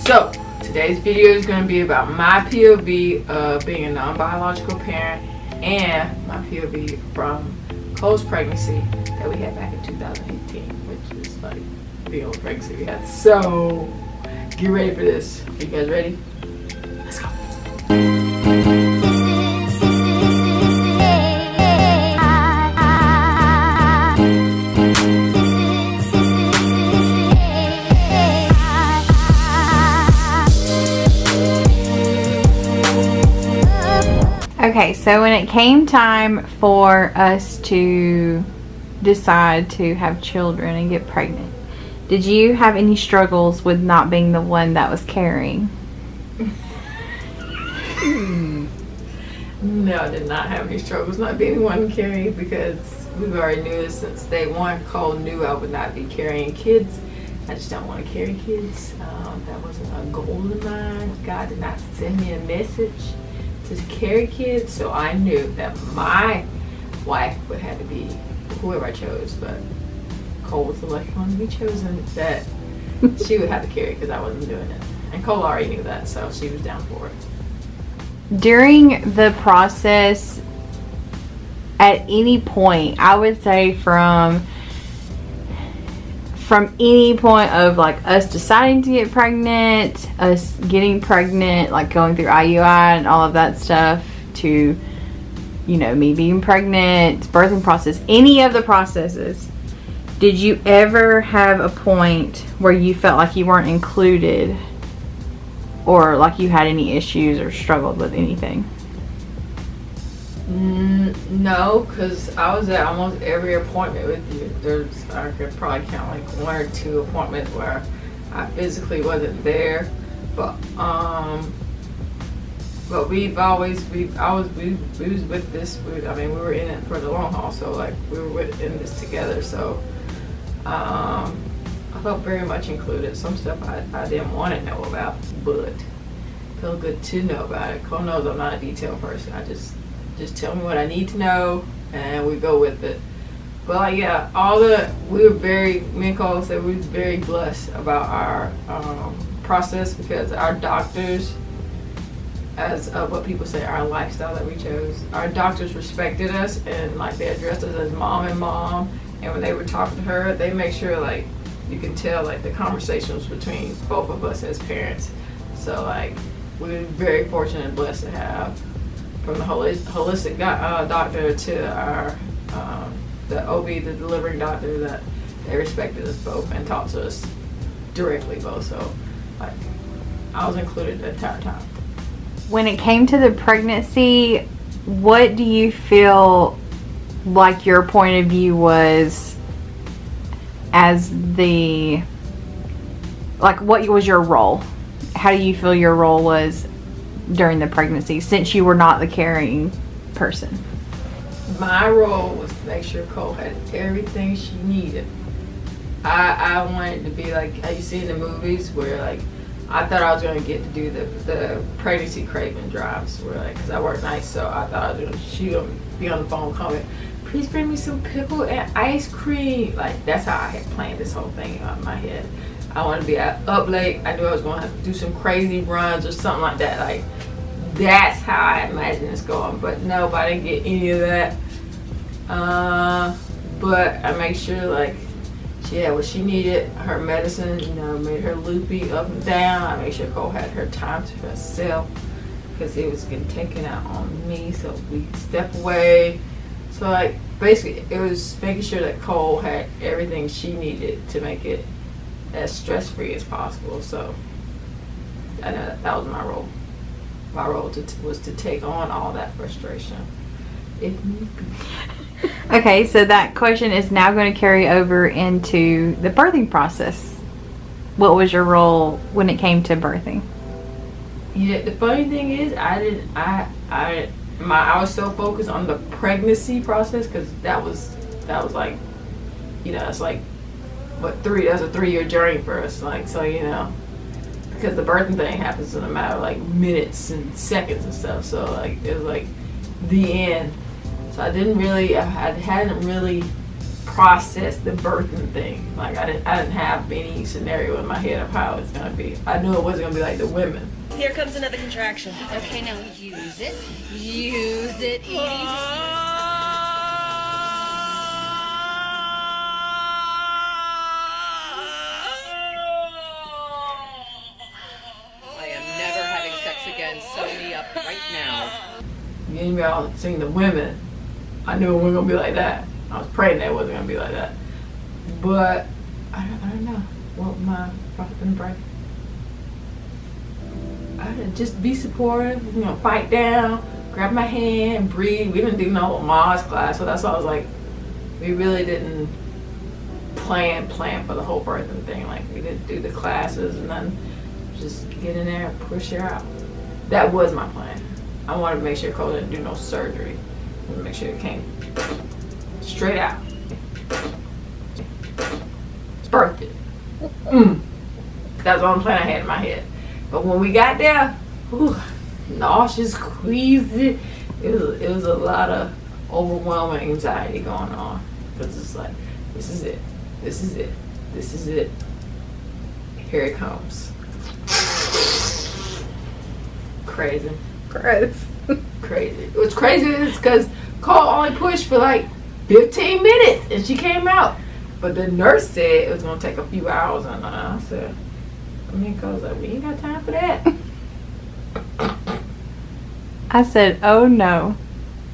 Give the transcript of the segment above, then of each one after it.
So today's video is going to be about my POV of being a non-biological parent and my POV from Cole's pregnancy that we had back in 2018, which is like the old pregnancy we had. So get ready for this. Are you guys ready? Let's go. Okay, so when it came time for us to decide to have children and get pregnant, did you have any struggles with not being the one that was carrying? No, I did not have any struggles not being the one carrying because we already knew this since day one. Cole knew I would not be carrying kids. I just don't want to carry kids. That wasn't a goal of mine. God did not send me a message to carry kids, so I knew that my wife would have to be whoever I chose, but Cole was the lucky one to be chosen that she would have to carry because I wasn't doing it. And Cole already knew that, so she was down for it. During the process, at any point, I would say from any point of like us deciding to get pregnant, us getting pregnant, like going through IUI and all of that stuff, to, you know, me being pregnant, birthing process, any of the processes, did you ever have a point where you felt like you weren't included or like you had any issues or struggled with anything? No, because I was at almost every appointment with you. I could probably count like one or two appointments where I physically wasn't there, but we was with this. We were in it for the long haul, so like we were in this together. So I felt very much included. Some stuff I didn't want to know about, but felt good to know about it. Cole knows I'm not a detail person. I just tell me what I need to know and we go with it. But like, yeah, me and Cole said we was very blessed about our process because our doctors, as what people say, our lifestyle that we chose, our doctors respected us and like they addressed us as mom. And when they were talking to her, they make sure like you can tell like the conversations between both of us as parents. So like we were very fortunate and blessed to have from the holistic doctor to our the OB, the delivering doctor, that they respected us both and talked to us directly both. So like I was included the entire time. When it came to the pregnancy, what do you feel like your point of view was as the, like what was your role? How do you feel your role was during the pregnancy since you were not the carrying person? My role was to make sure Cole had everything she needed. I wanted to be like how you see in the movies where like I thought I was going to get to do the pregnancy craving drives where like, because I work nights, so I thought she would be on the phone calling, please bring me some pickle and ice cream. Like that's how I had planned this whole thing out in my head. I wanted to be up late. I knew I was going to have to do some crazy runs or something like that. Like that's how I imagined it's going. But no, I didn't get any of that. But I made sure like she had what she needed. Her medicine, you know, made her loopy up and down. I made sure Cole had her time to herself because it was getting taken out on me. So we step away. So like basically it was making sure that Cole had everything she needed to make it as stress-free as possible. So I know that was my role. My role was to take on all that frustration if need be. Okay, so that question is now going to carry over into the birthing process. What was your role when it came to birthing? Yeah, the funny thing is I was so focused on the pregnancy process because that was like, you know, it's like that's a 3-year journey for us, like, so you know, because the birthing thing happens in a matter of like minutes and seconds and stuff, so like it was like the end. So I hadn't really process the birthing thing. Like I didn't have any scenario in my head of how it's gonna be. I knew it wasn't gonna be like the women. Here comes another contraction. Okay, now use it. Use it. I am never having sex again. Sew me up right now. Any of y'all seen the women, I knew it wasn't gonna be like that. I was praying that it wasn't gonna be like that. But I don't know what my prophet and pray. I didn't just be supportive, fight down, grab my hand, breathe. We didn't do no Mars class, so that's why I was like, we really didn't plan for the whole birthing thing. Like we didn't do the classes and then just get in there and push her out. That was my plan. I wanted to make sure Cole didn't do no surgery. I wanted to make sure it came straight out. Birthed it. That's the only plan I had in my head. But when we got there, nauseous, queasy. It was a lot of overwhelming anxiety going on. Because it's like, this is it. This is it. This is it. Here it comes. Crazy. Gross. Crazy. What's crazy is because Cole only pushed for like 15 minutes and she came out. But the nurse said it was going to take a few hours. And I said, Cole's like, we ain't got time for that. I said, oh no.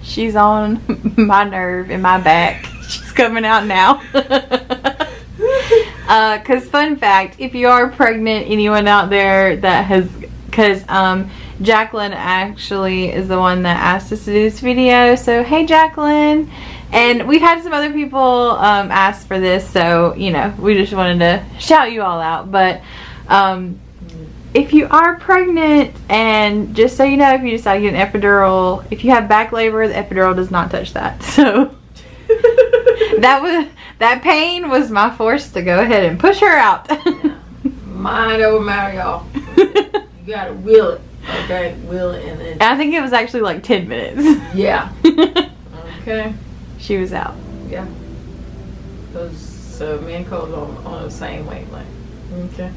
She's on my nerve in my back. She's coming out now. Because fun fact, if you are pregnant, anyone out there that has, because Jacqueline actually is the one that asked us to do this video. So hey Jacqueline. And we've had some other people ask for this, so we just wanted to shout you all out. But if you are pregnant, and just so you know, if you decide to get an epidural, if you have back labor, the epidural does not touch that. So that pain was my force to go ahead and push her out. Mind over matter, y'all. You gotta will it, okay? Will it, and then. I think it was actually like 10 minutes. Yeah. Okay. She was out. Yeah. So me and Cole on the same wavelength. Okay.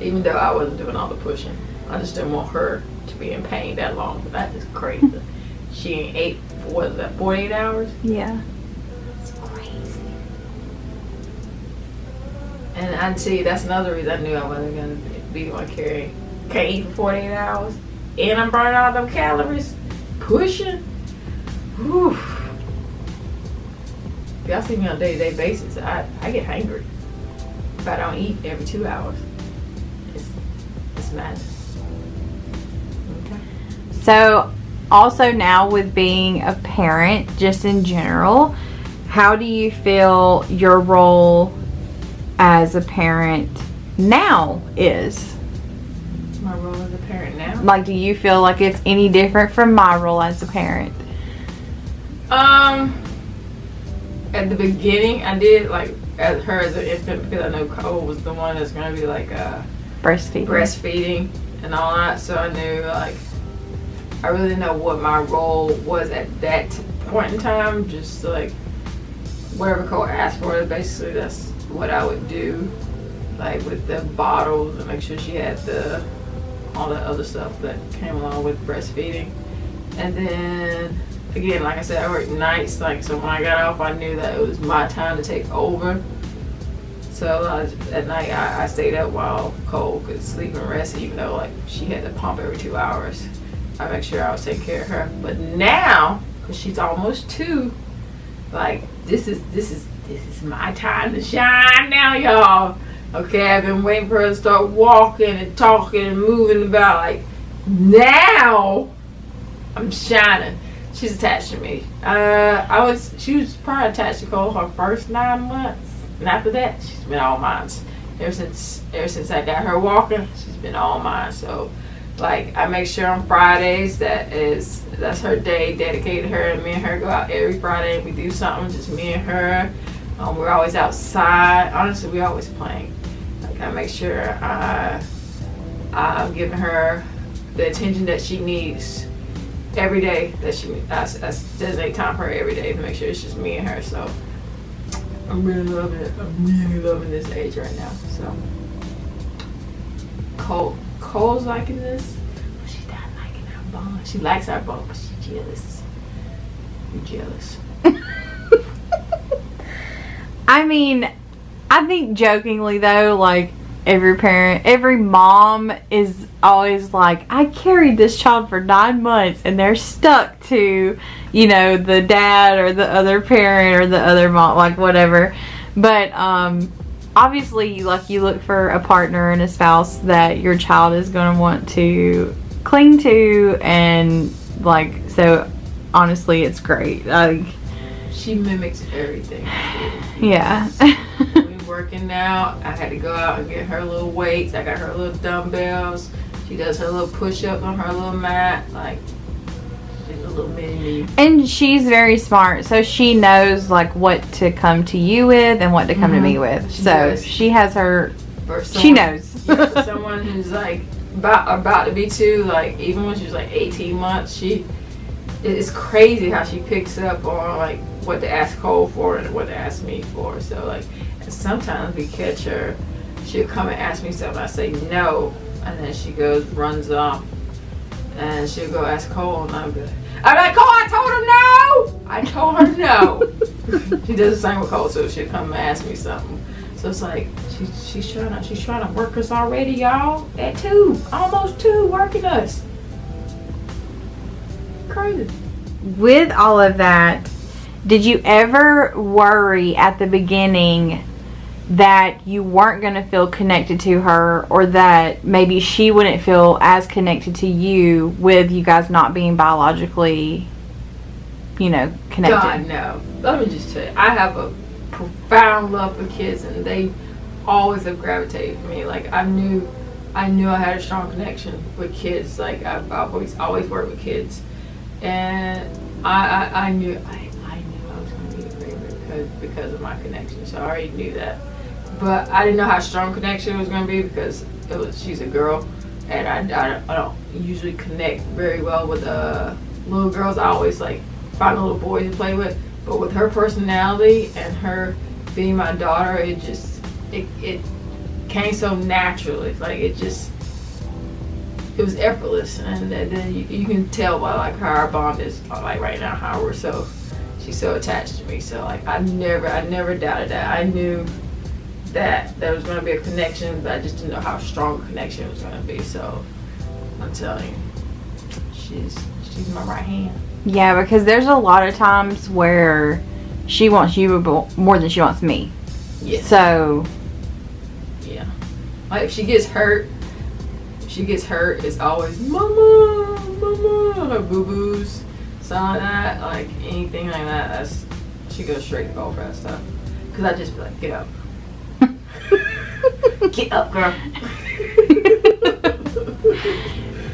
Even though I wasn't doing all the pushing, I just didn't want her to be in pain that long. But that is crazy. She ain't ate for, what is that, 48 hours? Yeah. It's crazy. And I'd see that's another reason I knew I wasn't gonna be the one carrying. Can't eat for 48 hours, and I'm burning all them calories. Pushing. Whew. Y'all see me on a day-to-day basis. I get hangry if I don't eat every 2 hours. It's madness. Okay. So also now with being a parent, just in general, how do you feel your role as a parent now is? My role as a parent now? Like, do you feel like it's any different from my role as a parent? At the beginning, I did like as her as an infant because I know Cole was the one that's gonna be like breastfeeding and all that. So I knew like I really didn't know what my role was at that point in time. Just like whatever Cole asked for, basically that's what I would do. Like with the bottles and make sure she had all the other stuff that came along with breastfeeding, and then. Again, like I said, I worked nights, so when I got off, I knew that it was my time to take over. So at night, I stayed up while Cole could sleep and rest, even though she had to pump every 2 hours. I make sure I was taking care of her. But now, because she's almost 2, this is my time to shine now, y'all. Okay, I've been waiting for her to start walking and talking and moving about. Now, I'm shining. She's attached to me. She was probably attached to Cole her first 9 months, and after that, she's been all mine. Ever since I got her walking, she's been all mine. So, I make sure on Fridays that's her day dedicated to her, and me and her go out every Friday and we do something, just me and her. We're always outside. Honestly, we're always playing. I make sure I'm giving her the attention that she needs. Every day that I designate time for her every day to make sure it's just me and her. So I'm really loving it. I'm really loving this age right now. So Cole's liking this, but she's not liking our bond. She likes our bond, but she's jealous. You're jealous. I mean, I think jokingly though, like every mom is always like, I carried this child for 9 months and they're stuck to, you know, the dad or the other parent or the other mom, like whatever. But obviously, like, you look for a partner and a spouse that your child is going to want to cling to, and like, so honestly, it's great. Like, she mimics everything. yeah. We working out. I had to go out and get her little weights. I got her little dumbbells. She does her little push-ups on her little mat. Like, she's a little mini. And she's very smart, so she knows like what to come to you with and what to come to me with. She So does. she has her. She She knows. Yeah, for someone who's like about to be 2, like even when she's like 18 months, it's crazy how she picks up on like what to ask Cole for and what to ask me for. So like, and sometimes we catch her, she'll come and ask me something, I say no, and then she runs off, and she'll go ask Cole, and I'm like, Cole, I told her no. She does the same with Cole, so she'll come and ask me something. So it's like she's trying to work us already, y'all. At 2, almost 2, working us. Crazy. With all of that, did you ever worry at the beginning that you weren't going to feel connected to her, or that maybe she wouldn't feel as connected to you with you guys not being biologically, you know, connected? God, no. Let me just tell you, I have a profound love for kids, and they always have gravitated to me. Like, I knew I had a strong connection with kids. Like, I've always worked with kids, and I knew I was going to be a favorite because of my connection. So I already knew that, but I didn't know how strong connection it was going to be because she's a girl, and I don't usually connect very well with little girls. I always like find little boys to play with, but with her personality and her being my daughter, it came so naturally. Like, it was effortless, and then you can tell by like how our bond is like right now, how she's so attached to me. So like, I never doubted that. I knew that there was going to be a connection, but I just didn't know how strong a connection it was going to be. So I'm telling you, she's my right hand. Yeah, because there's a lot of times where she wants you more than she wants me. Yeah. So yeah, like if she gets hurt, it's always mama, her boo-boos, something like that. Like anything like that, she goes straight to go for that stuff. Cause I just be like, get up, get up, girl.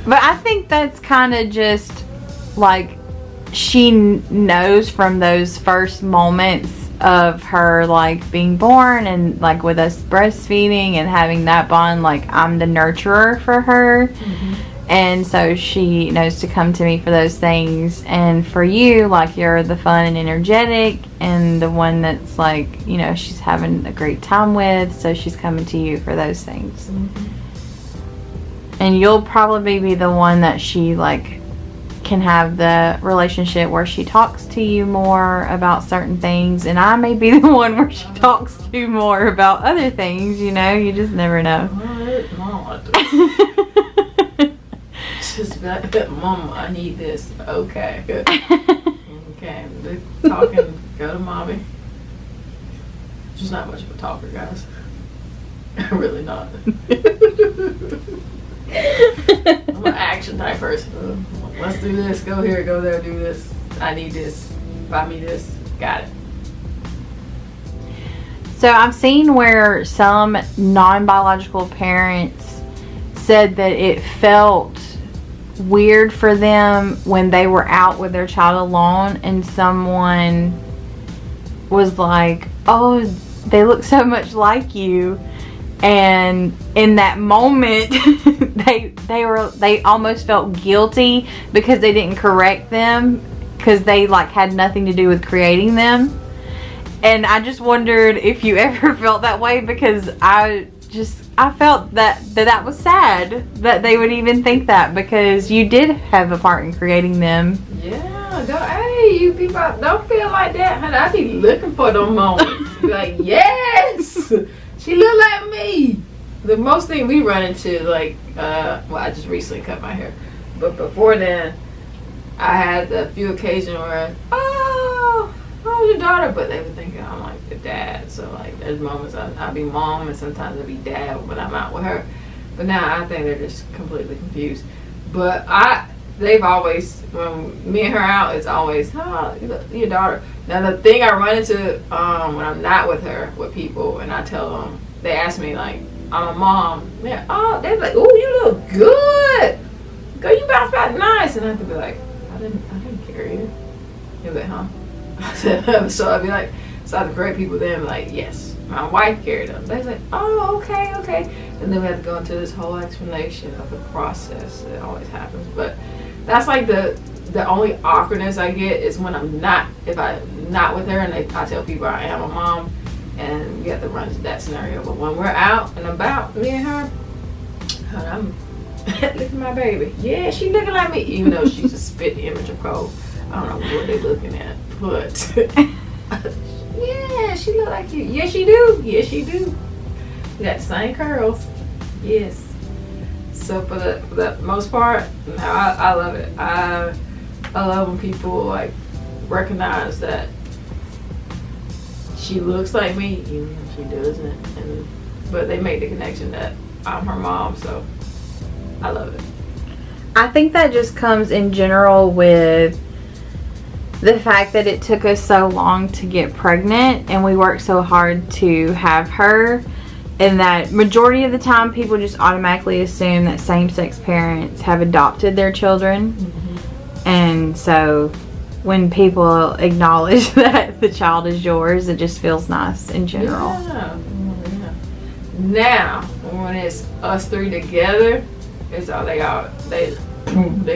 but I think that's kind of just like, she knows from those first moments of her like being born and like with us breastfeeding and having that bond, like I'm the nurturer for her. Mm-hmm. And so she knows to come to me for those things. And for you, like, you're the fun and energetic and the one that's like, you know, she's having a great time with, so she's coming to you for those things. Mm-hmm. And you'll probably be the one that she like can have the relationship where she talks to you more about certain things, and I may be the one where she talks to you more about other things. You know, you just never know. Just be like, Mama, I need this. Okay. Okay. Talking. Go to mommy. She's not much of a talker, guys. Really not. I'm an action type person. Let's do this. Go here. Go there. Do this. I need this. Buy me this. Got it. So I've seen where some non-biological parents said that it felt weird for them when they were out with their child alone and someone was like, oh, they look so much like you. And in that moment, they almost felt guilty because they didn't correct them, because they like had nothing to do with creating them. And I just wondered if you ever felt that way, because I felt that was sad that they would even think that, because you did have a part in creating them. Yeah, hey, you people don't feel like that, honey. I be looking for them moments. Be like, yes, she look like me. The most thing we run into, like, well, I just recently cut my hair, but before then, I had a few occasions where, oh, your daughter, but they were thinking I'm like the dad. So like, there's moments I'll be mom, and sometimes I'll be dad when I'm out with her. But now I think they're just completely confused. But they've always, when me and her out, it's always, oh, your daughter. Now the thing I run into when I'm not with her, with people, and I tell them, they ask me like, I'm a mom. Yeah, oh, they're like, oh, you look good. Girl, you bounce back nice. And I have to be like, I didn't carry you. You're like, huh? So I'd be like, so I have to correct people then, be like, yes, my wife carried them. They're like, oh, okay. And then we have to go into this whole explanation of the process that always happens. But that's like the only awkwardness I get is when if I'm not with her, and I tell people I am a mom, and we have to run into that scenario. But when we're out and about, me and her, I'm look at my baby. Yeah, she looking like me, even though she's a spit image of Cole. I don't know what they're looking at, but yeah, she look like you. Yes, she do. Yes, she do. You got the same curls. Yes. So for the most part, I love it. I love when people like recognize that she looks like me, even if she doesn't, but they make the connection that I'm her mom. So I love it. I think that just comes in general with the fact that it took us so long to get pregnant, and we worked so hard to have her, and that majority of the time people just automatically assume that same-sex parents have adopted their children. Mm-hmm. And so when people acknowledge that the child is yours, it just feels nice in general. Yeah. Now when it's us three together, it's all they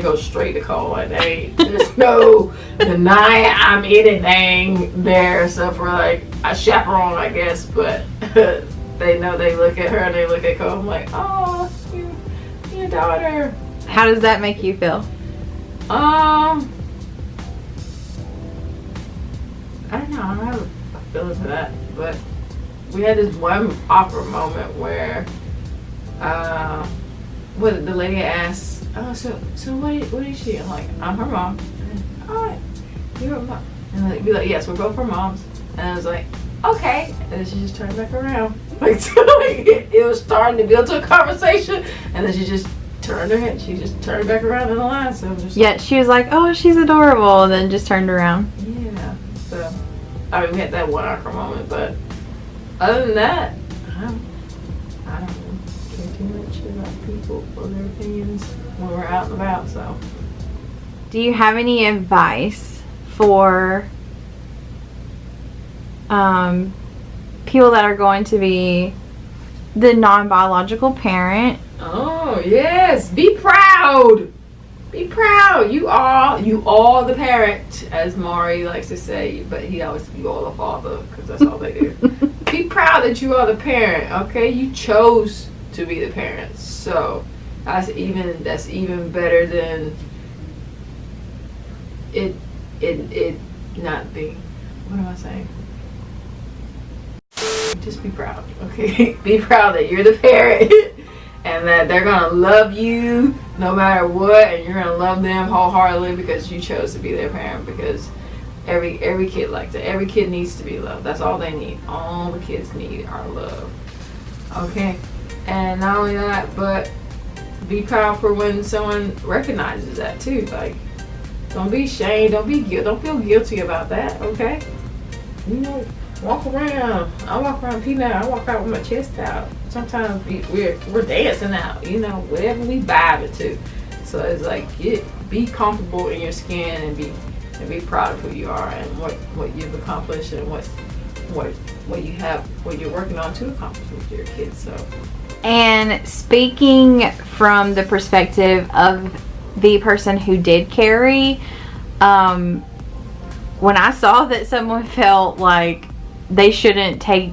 go straight to Cole. Like there's no denying I'm anything there. So for like a chaperone, I guess, but they know, they look at her and they look at Cole. I'm like, oh, your daughter. How does that make you feel? I don't know. I don't have a feeling for that, but we had this one awkward moment where the lady asked, oh, so what is she? I'm like, I'm her mom. All right, you're her mom. And they'd be like, yes, we're both her moms. And I was like, okay. And then she just turned back around. Like, it was starting to build to a conversation, and then she just turned her head. She just turned back around in the line. So just yeah, she was like, oh, she's adorable, and then just turned around. Yeah. So I mean, we had that one awkward moment, but other than that, I don't care too much about people or their opinions when we're out and about. So do you have any advice for people that are going to be the non-biological parent? Oh yes, be proud. Be proud. You are the parent, as Maury likes to say, but he always you all the father, because that's all they do. Be proud that you are the parent. Okay, you chose to be the parent, so that's even better than it not being. What am I saying? Just be proud, okay? Be proud that you're the parent and that they're gonna love you no matter what, and you're gonna love them wholeheartedly because you chose to be their parent. Because every kid likes it. Every kid needs to be loved. That's all they need. All the kids need are love. Okay? And not only that, but be proud for when someone recognizes that too. Like, don't be ashamed. Don't feel guilty about that. Okay? You know, walk around. I walk around peanut. I walk out with my chest out. Sometimes we're dancing out. You know, whatever we vibe to. So it's like be comfortable in your skin and be proud of who you are and what you've accomplished and what you're working on to accomplish with your kids. So. And speaking from the perspective of the person who did carry, when I saw that someone felt like they shouldn't take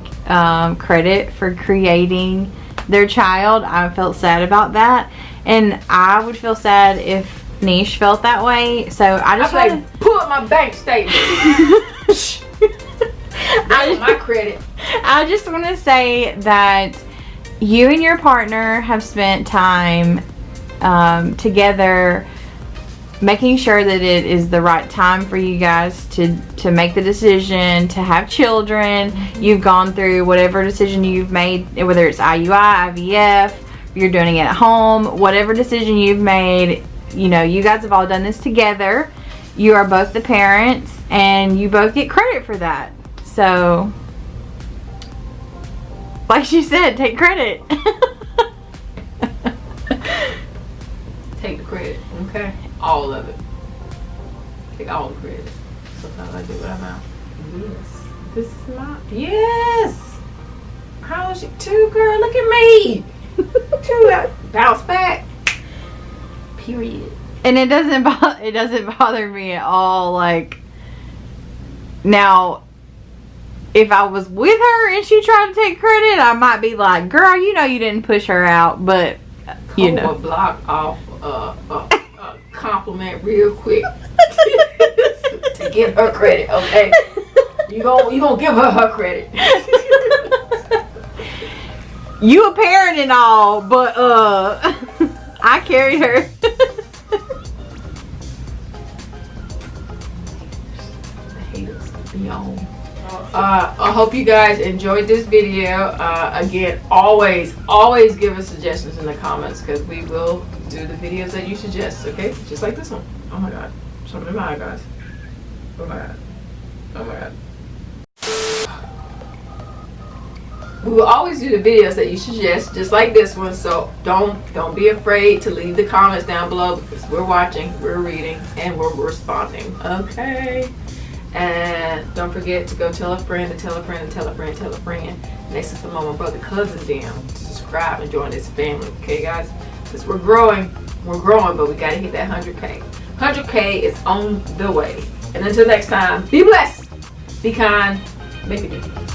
credit for creating their child. I felt sad about that, and I would feel sad if Nish felt that way. So I just I'm like, pull up my bank statement. My credit. I just want to say that you and your partner have spent time together, making sure that it is the right time for you guys to make the decision to have children. You've gone through whatever decision you've made, whether it's IUI, IVF, you're doing it at home, whatever decision you've made, you know, you guys have all done this together. You are both the parents, and you both get credit for that. So, like she said, take credit. Take the credit, okay? All of it. Take all the credit. Sometimes I do what I'm out. Yes. This is my, yes! How is she? 2, girl, look at me! 2, bounce back. Period. And it doesn't bother me at all. Like, now, if I was with her and she tried to take credit, I might be like, girl, you know you didn't push her out, but you know. Or block off a compliment real quick to give her credit, okay? You gonna give her credit. You a parent and all, but I carried her. Haters be on. I hope you guys enjoyed this video. Again, always give us suggestions in the comments, because we will do the videos that you suggest, okay? Just like this one. Oh my god. Something in my eye, guys. Oh my god. Oh my god. We will always do the videos that you suggest, just like this one. So don't be afraid to leave the comments down below, because we're watching, we're reading, and we're responding. Okay. And don't forget to go tell a friend, to tell a friend, to tell a friend, tell a friend. Next to some of my brother, cousin, them to subscribe and join this family. Okay, guys? Because we're growing, but we gotta hit that 100K. 100K is on the way. And until next time, be blessed, be kind, make a difference.